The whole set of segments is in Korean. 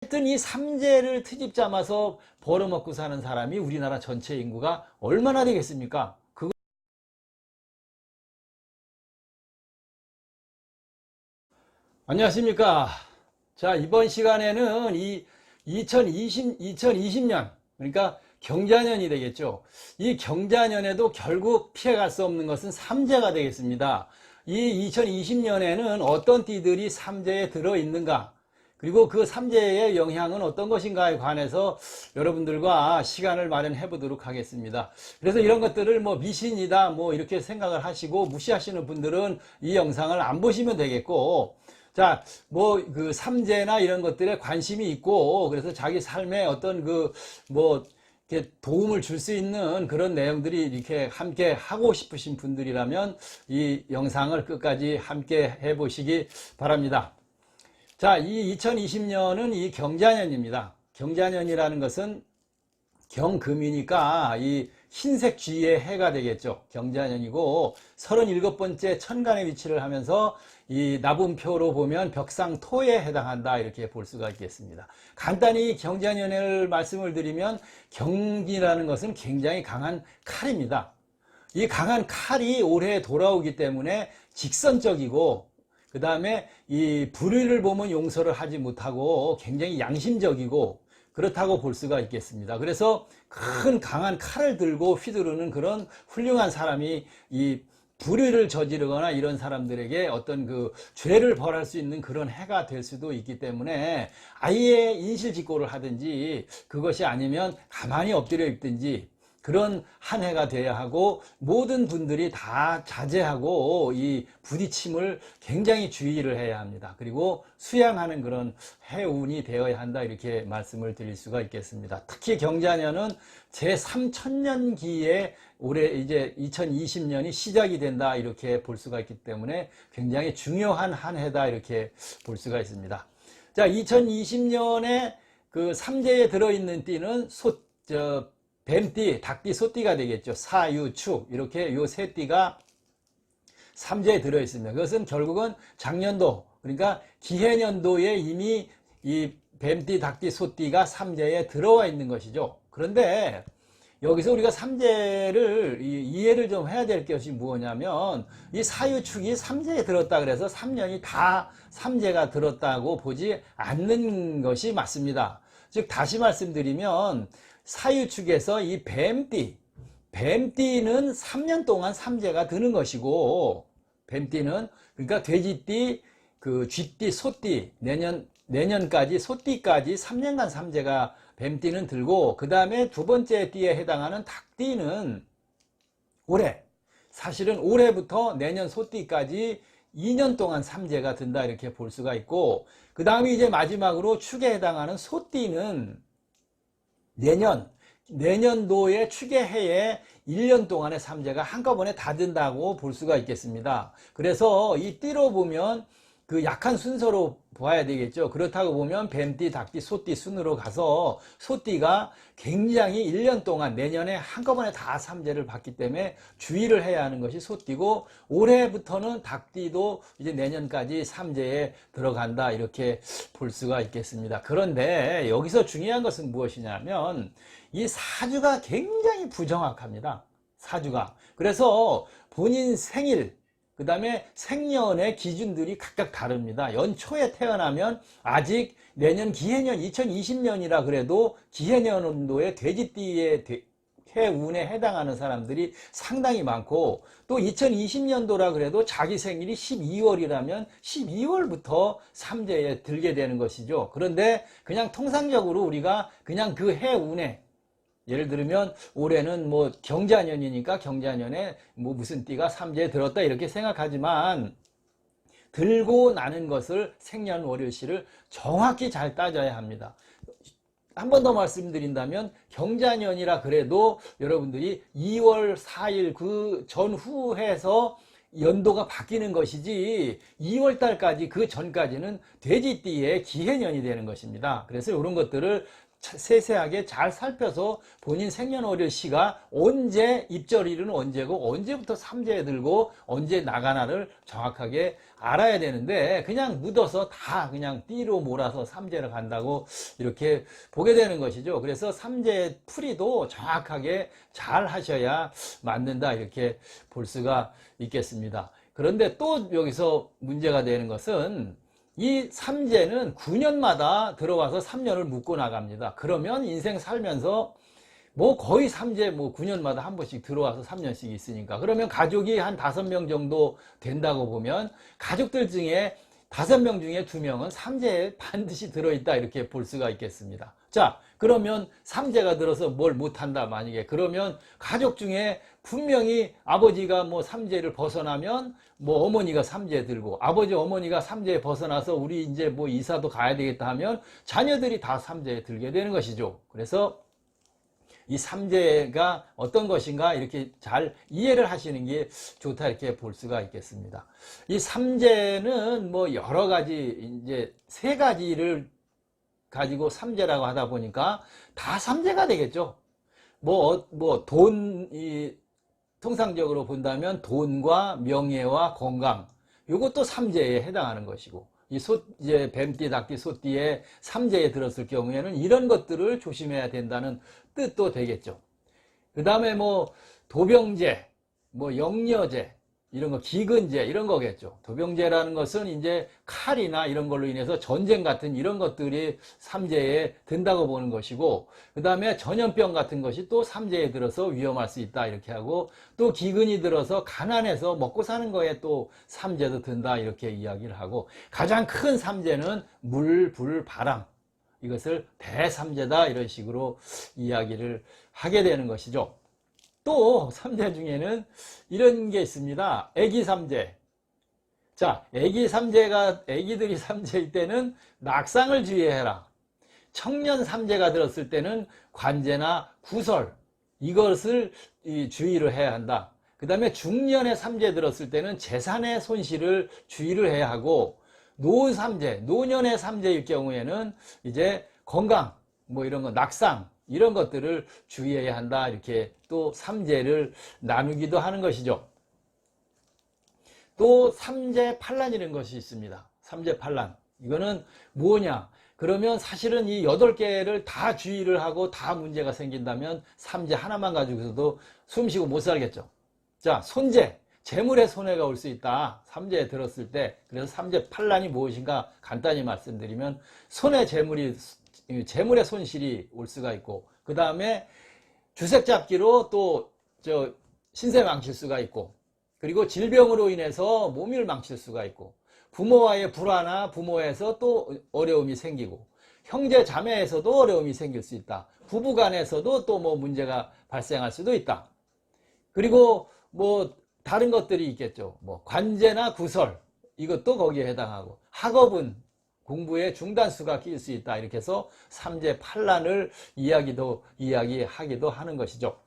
하여튼 이 삼재를 트집 잡아서 벌어먹고 사는 사람이 우리나라 전체 인구가 얼마나 되겠습니까? 안녕하십니까. 자, 이번 시간에는 이 2020년, 그러니까 경자년이 되겠죠. 이 경자년에도 결국 피해갈 수 없는 것은 삼재가 되겠습니다. 이 2020년에는 어떤 띠들이 삼재에 들어있는가, 그리고 그 삼재의 영향은 어떤 것인가에 관해서 여러분들과 시간을 마련해 보도록 하겠습니다. 그래서 이런 것들을 뭐 미신이다, 뭐 이렇게 생각을 하시고 무시하시는 분들은 이 영상을 안 보시면 되겠고, 자, 뭐, 그, 삼재나 이런 것들에 관심이 있고, 그래서 자기 삶에 어떤 이렇게 도움을 줄 수 있는 그런 내용들이 이렇게 함께 하고 싶으신 분들이라면 이 영상을 끝까지 함께 해보시기 바랍니다. 자, 이 2020년은 이 경자년입니다. 경자년이라는 것은 경금이니까 이 흰색 쥐의 해가 되겠죠. 경자년이고 37번째 천간에 위치를 하면서 이 나분표로 보면 벽상토에 해당한다, 이렇게 볼 수가 있겠습니다. 간단히 경자년을 말씀을 드리면 경이라는 것은 굉장히 강한 칼입니다. 이 강한 칼이 올해 돌아오기 때문에 직선적이고, 그 다음에 이 불의를 보면 용서를 하지 못하고 굉장히 양심적이고 그렇다고 볼 수가 있겠습니다. 그래서 큰 강한 칼을 들고 휘두르는 그런 훌륭한 사람이 이 불의를 저지르거나 이런 사람들에게 어떤 그 죄를 벌할 수 있는 그런 해가 될 수도 있기 때문에 아예 인실직고를 하든지, 그것이 아니면 가만히 엎드려 있든지 그런 한 해가 되어야 하고, 모든 분들이 다 자제하고 이 부딪힘을 굉장히 주의를 해야 합니다. 그리고 수양하는 그런 해운이 되어야 한다, 이렇게 말씀을 드릴 수가 있겠습니다. 특히 경자년은 제3천년기에 올해 이제 2020년이 시작이 된다, 이렇게 볼 수가 있기 때문에 굉장히 중요한 한 해다, 이렇게 볼 수가 있습니다. 자, 2020년에 그 삼재에 들어있는 띠는 뱀띠, 닭띠, 소띠가 되겠죠. 사유, 축, 이렇게 요 세 띠가 삼재에 들어있습니다. 그것은 결국은 작년도, 그러니까 기해년도에 이미 이 뱀띠, 닭띠, 소띠가 삼재에 들어와 있는 것이죠. 그런데 여기서 우리가 삼재를 이해를 좀 해야 될 것이 무엇이냐면, 이 사유축이 삼재에 들었다 그래서 3년이 다 삼재가 들었다고 보지 않는 것이 맞습니다. 즉 다시 말씀드리면, 사유축에서 이 뱀띠는 3년 동안 삼재가 드는 것이고, 뱀띠는 그러니까 돼지띠, 그 쥐띠, 소띠, 내년까지 소띠까지 3년간 삼재가 뱀띠는 들고, 그 다음에 두 번째 띠에 해당하는 닭띠는 올해, 사실은 올해부터 내년 소띠까지 2년 동안 삼재가 든다, 이렇게 볼 수가 있고, 그 다음에 이제 마지막으로 축에 해당하는 소띠는 내년도의 축의 해에 1년 동안의 삼재가 한꺼번에 다 든다고 볼 수가 있겠습니다. 그래서 이 띠로 보면 그 약한 순서로 봐야 되겠죠. 그렇다고 보면 뱀띠, 닭띠, 소띠 순으로 가서 소띠가 굉장히 1년 동안 내년에 한꺼번에 다 삼재를 받기 때문에 주의를 해야 하는 것이 소띠고, 올해부터는 닭띠도 이제 내년까지 삼재에 들어간다, 이렇게 볼 수가 있겠습니다. 그런데 여기서 중요한 것은 무엇이냐면 이 사주가 굉장히 부정확합니다. 사주가. 그래서 본인 생일, 그 다음에 생년의 기준들이 각각 다릅니다. 연초에 태어나면 아직 내년 기해년 2020년이라 그래도 기해년도의 돼지띠의 해운에 해당하는 사람들이 상당히 많고, 또 2020년도라 그래도 자기 생일이 12월이라면 12월부터 삼재에 들게 되는 것이죠. 그런데 그냥 통상적으로 우리가 그냥 그 해운에, 예를 들면 올해는 뭐 경자년이니까 경자년에 뭐 무슨 띠가 삼재에 들었다, 이렇게 생각하지만 들고 나는 것을 생년월일시를 정확히 잘 따져야 합니다. 한 번 더 말씀드린다면 경자년이라 그래도 여러분들이 2월 4일 그 전후해서 연도가 바뀌는 것이지 2월 달까지 그 전까지는 돼지띠의 기해년이 되는 것입니다. 그래서 이런 것들을 세세하게 잘 살펴서 본인 생년월일시가 언제 입절일은 언제고 언제부터 삼재에 들고 언제 나가나를 정확하게 알아야 되는데 그냥 묻어서 다 그냥 띠로 몰아서 삼재를 간다고 이렇게 보게 되는 것이죠. 그래서 삼재 풀이도 정확하게 잘 하셔야 맞는다 이렇게 볼 수가 있겠습니다. 그런데 또 여기서 문제가 되는 것은 이 삼재는 9년마다 들어와서 3년을 묵고 나갑니다. 그러면 인생 살면서 뭐 거의 삼재 뭐 9년마다 한 번씩 들어와서 3년씩 있으니까 그러면 가족이 한 5명 정도 된다고 보면 가족들 중에 5명 중에 2명은 삼재에 반드시 들어있다 이렇게 볼 수가 있겠습니다. 자, 그러면 삼재가 들어서 뭘 못한다 만약에 그러면 가족 중에 분명히 아버지가 뭐 삼재를 벗어나면 뭐 어머니가 삼재 들고 아버지 어머니가 삼재에 벗어나서 우리 이제 뭐 이사도 가야 되겠다 하면 자녀들이 다 삼재에 들게 되는 것이죠. 그래서 이 삼재가 어떤 것인가 이렇게 잘 이해를 하시는 게 좋다 이렇게 볼 수가 있겠습니다. 이 삼재는 뭐 여러 가지 이제 3가지를 가지고 삼재라고 하다 보니까 다 삼재가 되겠죠. 돈이 통상적으로 본다면 돈과 명예와 건강 이것도 삼재에 해당하는 것이고 이제 뱀띠, 닭띠, 소띠에 삼재에 들었을 경우에는 이런 것들을 조심해야 된다는 뜻도 되겠죠. 그 다음에 뭐 도병재, 뭐 영여재 이런 거 기근재 이런 거겠죠. 도병재라는 것은 이제 칼이나 이런 걸로 인해서 전쟁 같은 이런 것들이 삼재에 든다고 보는 것이고 그 다음에 전염병 같은 것이 또 삼재에 들어서 위험할 수 있다 이렇게 하고 또 기근이 들어서 가난해서 먹고 사는 거에 또 삼재도 든다 이렇게 이야기를 하고 가장 큰 삼재는 물, 불, 바람 이것을 대삼재다 이런 식으로 이야기를 하게 되는 것이죠. 또 삼재 중에는 이런 게 있습니다. 애기삼재. 자, 애기들이 삼재일 때는 낙상을 주의해라. 청년 삼재가 들었을 때는 관제나 구설 이것을 주의를 해야 한다. 그 다음에 중년의 삼재 들었을 때는 재산의 손실을 주의를 해야 하고 노년의 삼재일 경우에는 이제 건강 뭐 이런 거 낙상 이런 것들을 주의해야 한다 이렇게 또 삼재를 나누기도 하는 것이죠. 또 삼재팔란이라는 것이 있습니다. 삼재팔란 이거는 뭐냐 그러면 사실은 이 8개를 다 주의를 하고 다 문제가 생긴다면 삼재 하나만 가지고서도 숨쉬고 못 살겠죠. 자, 손재 재물의 손해가 올 수 있다. 삼재에 들었을 때 그래서 삼재팔란이 무엇인가 간단히 말씀드리면 손해 재물의 손실이 올 수가 있고 그 다음에 주색잡기로 또 신세 망칠 수가 있고 그리고 질병으로 인해서 몸을 망칠 수가 있고 부모와의 불화나 부모에서 또 어려움이 생기고 형제 자매에서도 어려움이 생길 수 있다. 부부간에서도 또 뭐 문제가 발생할 수도 있다. 그리고 뭐 다른 것들이 있겠죠. 뭐 관제나 구설 이것도 거기에 해당하고 학업은 공부에 중단수가 끼일 수 있다. 이렇게 해서 삼재팔란을 이야기하기도 하는 것이죠.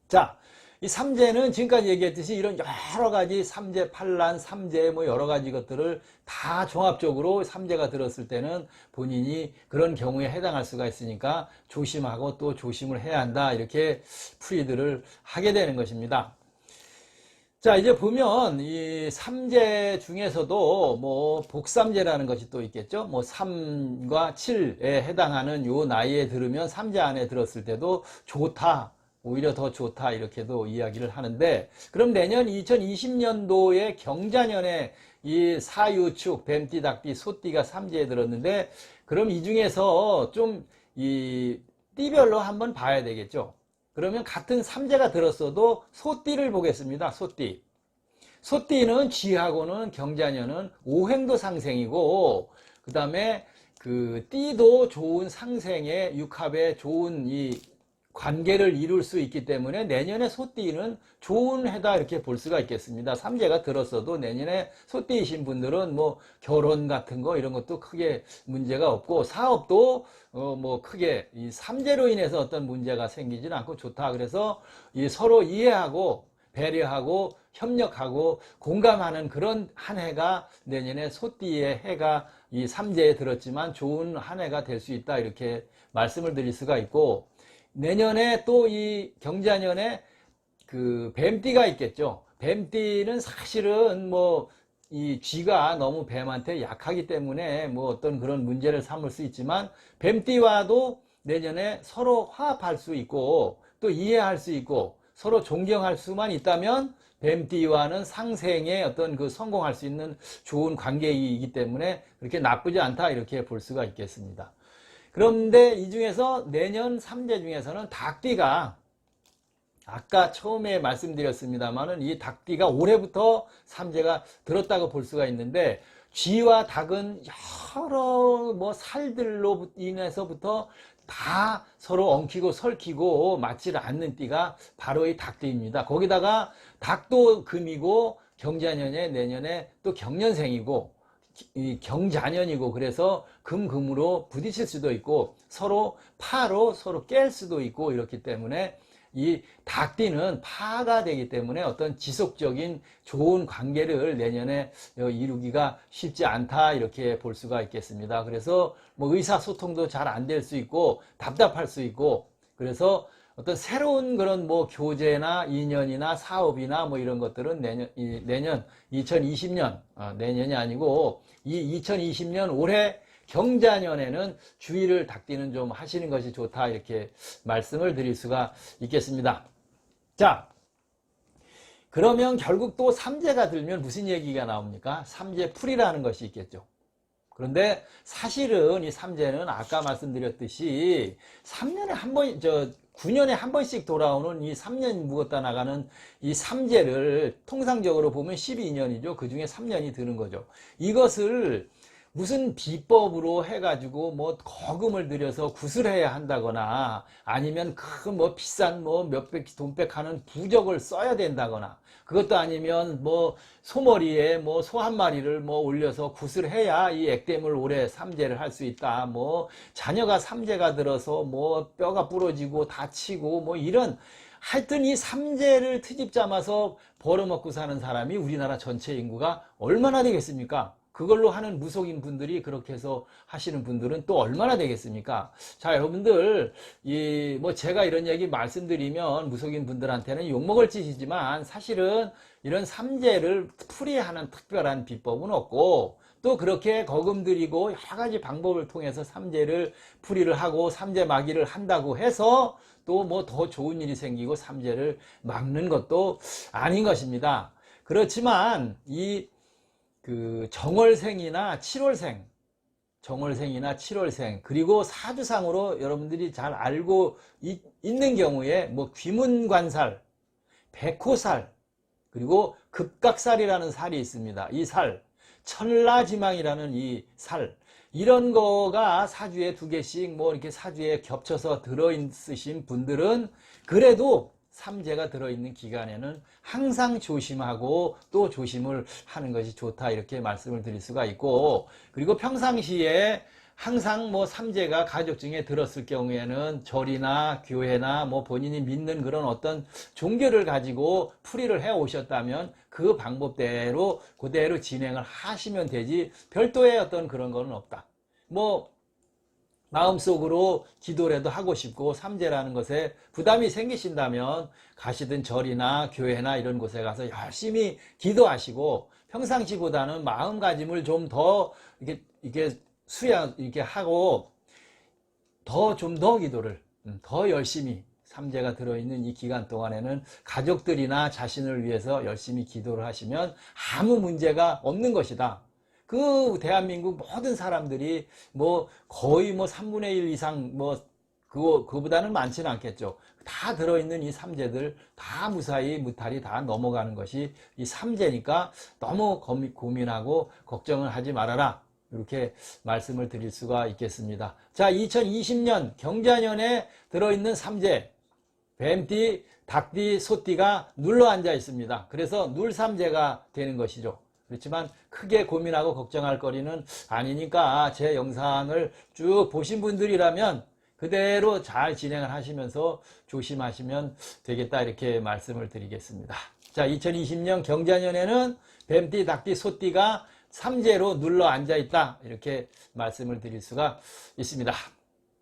자, 이 삼재는 지금까지 얘기했듯이 이런 여러 가지 삼재팔란, 삼재 뭐 여러 가지 것들을 다 종합적으로 삼재가 들었을 때는 본인이 그런 경우에 해당할 수가 있으니까 조심하고 또 조심을 해야 한다. 이렇게 풀이들을 하게 되는 것입니다. 자, 이제 보면 이 삼재 중에서도 뭐 복삼재라는 것이 또 있겠죠. 뭐 3과 7에 해당하는 요 나이에 들으면 삼재 안에 들었을 때도 좋다. 오히려 더 좋다. 이렇게도 이야기를 하는데 그럼 내년 2020년도에 경자년에 이 사유축, 뱀띠, 닭띠, 소띠가 삼재에 들었는데 그럼 이 중에서 좀 이 띠별로 한번 봐야 되겠죠. 그러면 같은 삼재가 들었어도 소띠를 보겠습니다. 소띠. 소띠는 쥐하고는 경자년은 오행도 상생이고 그 다음에 그 띠도 좋은 상생의 육합에 좋은 이 관계를 이룰 수 있기 때문에 내년에 소띠는 좋은 해다 이렇게 볼 수가 있겠습니다. 삼재가 들었어도 내년에 소띠이신 분들은 뭐 결혼 같은 거 이런 것도 크게 문제가 없고 사업도 뭐 크게 이 삼재로 인해서 어떤 문제가 생기지는 않고 좋다. 그래서 이 서로 이해하고 배려하고 협력하고 공감하는 그런 한 해가 내년에 소띠의 해가 이 삼재에 들었지만 좋은 한 해가 될 수 있다 이렇게 말씀을 드릴 수가 있고, 내년에 또 이 경자년에 그 뱀띠가 있겠죠. 뱀띠는 사실은 뭐 이 쥐가 너무 뱀한테 약하기 때문에 뭐 어떤 그런 문제를 삼을 수 있지만, 뱀띠와도 내년에 서로 화합할 수 있고 또 이해할 수 있고 서로 존경할 수만 있다면 뱀띠와는 상생에 어떤 그 성공할 수 있는 좋은 관계이기 때문에 그렇게 나쁘지 않다 이렇게 볼 수가 있겠습니다. 그런데 이 중에서 내년 삼재 중에서는 닭띠가, 아까 처음에 말씀드렸습니다만은 이 닭띠가 올해부터 삼재가 들었다고 볼 수가 있는데, 쥐와 닭은 여러 뭐 살들로 인해서부터 다 서로 엉키고 설키고 맞지를 않는 띠가 바로 이 닭띠입니다. 거기다가 닭도 금이고 경자년에 내년에 또 경년생이고 이 경자년이고, 그래서 금으로 부딪힐 수도 있고 서로 파로 서로 깰 수도 있고, 이렇기 때문에 이 닭띠는 파가 되기 때문에 어떤 지속적인 좋은 관계를 내년에 이루기가 쉽지 않다 이렇게 볼 수가 있겠습니다. 그래서 뭐 의사소통도 잘 안 될 수 있고 답답할 수 있고, 그래서 어떤 새로운 그런 뭐 교제나 인연이나 사업이나 뭐 이런 것들은 내년 2020년, 내년이 아니고 이 2020년 올해 경자년에는 주의를 닭띠는 좀 하시는 것이 좋다 이렇게 말씀을 드릴 수가 있겠습니다. 자, 그러면 결국 또 삼재가 들면 무슨 얘기가 나옵니까? 삼재풀이라는 것이 있겠죠. 그런데 사실은 이 삼재는 아까 말씀드렸듯이 3년에 한 번, 9년에 한 번씩 돌아오는 이 3년 묵었다 나가는 이 삼재를 통상적으로 보면 12년이죠. 그 중에 3년이 드는 거죠. 이것을 무슨 비법으로 해가지고 뭐 거금을 들여서 구슬해야 한다거나, 아니면 큰 뭐 비싼 뭐 몇백 돈백 하는 부적을 써야 된다거나, 그것도 아니면 뭐 소머리에 뭐 소 한 마리를 뭐 올려서 구슬해야 이 액땜을 올해 삼재를 할 수 있다, 뭐 자녀가 삼재가 들어서 뭐 뼈가 부러지고 다치고 뭐 이런, 하여튼 이 삼재를 트집 잡아서 벌어먹고 사는 사람이 우리나라 전체 인구가 얼마나 되겠습니까? 그걸로 하는 무속인 분들이, 그렇게 해서 하시는 분들은 또 얼마나 되겠습니까? 자, 여러분들, 뭐 제가 이런 얘기 말씀드리면 무속인 분들한테는 욕먹을 짓이지만, 사실은 이런 삼재를 풀이하는 특별한 비법은 없고, 또 그렇게 거금 들이고 여러 가지 방법을 통해서 삼재를 풀이를 하고 삼재 마기를 한다고 해서 또 뭐 더 좋은 일이 생기고 삼재를 막는 것도 아닌 것입니다. 그렇지만 그 정월생이나 7월생, 정월생이나 7월생, 그리고 사주상으로 여러분들이 잘 알고 있는 경우에 뭐 귀문관살, 백호살, 그리고 급각살이라는 살이 있습니다. 이 살, 천라지망이라는 이 살, 이런 거가 사주에 2개씩 뭐 이렇게 사주에 겹쳐서 들어있으신 분들은 그래도 삼재가 들어있는 기간에는 항상 조심하고 또 조심을 하는 것이 좋다 이렇게 말씀을 드릴 수가 있고, 그리고 평상시에 항상 뭐 삼재가 가족 중에 들었을 경우에는 절이나 교회나 뭐 본인이 믿는 그런 어떤 종교를 가지고 풀이를 해 오셨다면 그 방법대로 그대로 진행을 하시면 되지, 별도의 어떤 그런 거는 없다. 뭐 마음속으로 기도라도 하고 싶고 삼재라는 것에 부담이 생기신다면 가시든 절이나 교회나 이런 곳에 가서 열심히 기도하시고, 평상시보다는 마음가짐을 좀 더 이렇게 이렇게 하고 좀 더 기도를 더 열심히, 삼재가 들어있는 이 기간 동안에는 가족들이나 자신을 위해서 열심히 기도를 하시면 아무 문제가 없는 것이다. 그 대한민국 모든 사람들이 뭐 거의 뭐 3분의 1 이상 뭐 그거보다는 많지는 않겠죠. 다 들어있는 이 삼재들 다 무사히 무탈이 다 넘어가는 것이 이 삼재니까 너무 고민하고 걱정을 하지 말아라, 이렇게 말씀을 드릴 수가 있겠습니다. 자, 2020년 경자년에 들어있는 삼재, 뱀띠, 닭띠, 소띠가 눌러 앉아 있습니다. 그래서 눌삼재가 되는 것이죠. 그렇지만 크게 고민하고 걱정할 거리는 아니니까 제 영상을 쭉 보신 분들이라면 그대로 잘 진행을 하시면서 조심하시면 되겠다, 이렇게 말씀을 드리겠습니다. 자, 2020년 경자년에는 뱀띠, 닭띠, 소띠가 삼재로 눌러 앉아 있다. 이렇게 말씀을 드릴 수가 있습니다.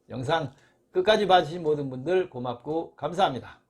영상 끝까지 봐주신 모든 분들 고맙고 감사합니다.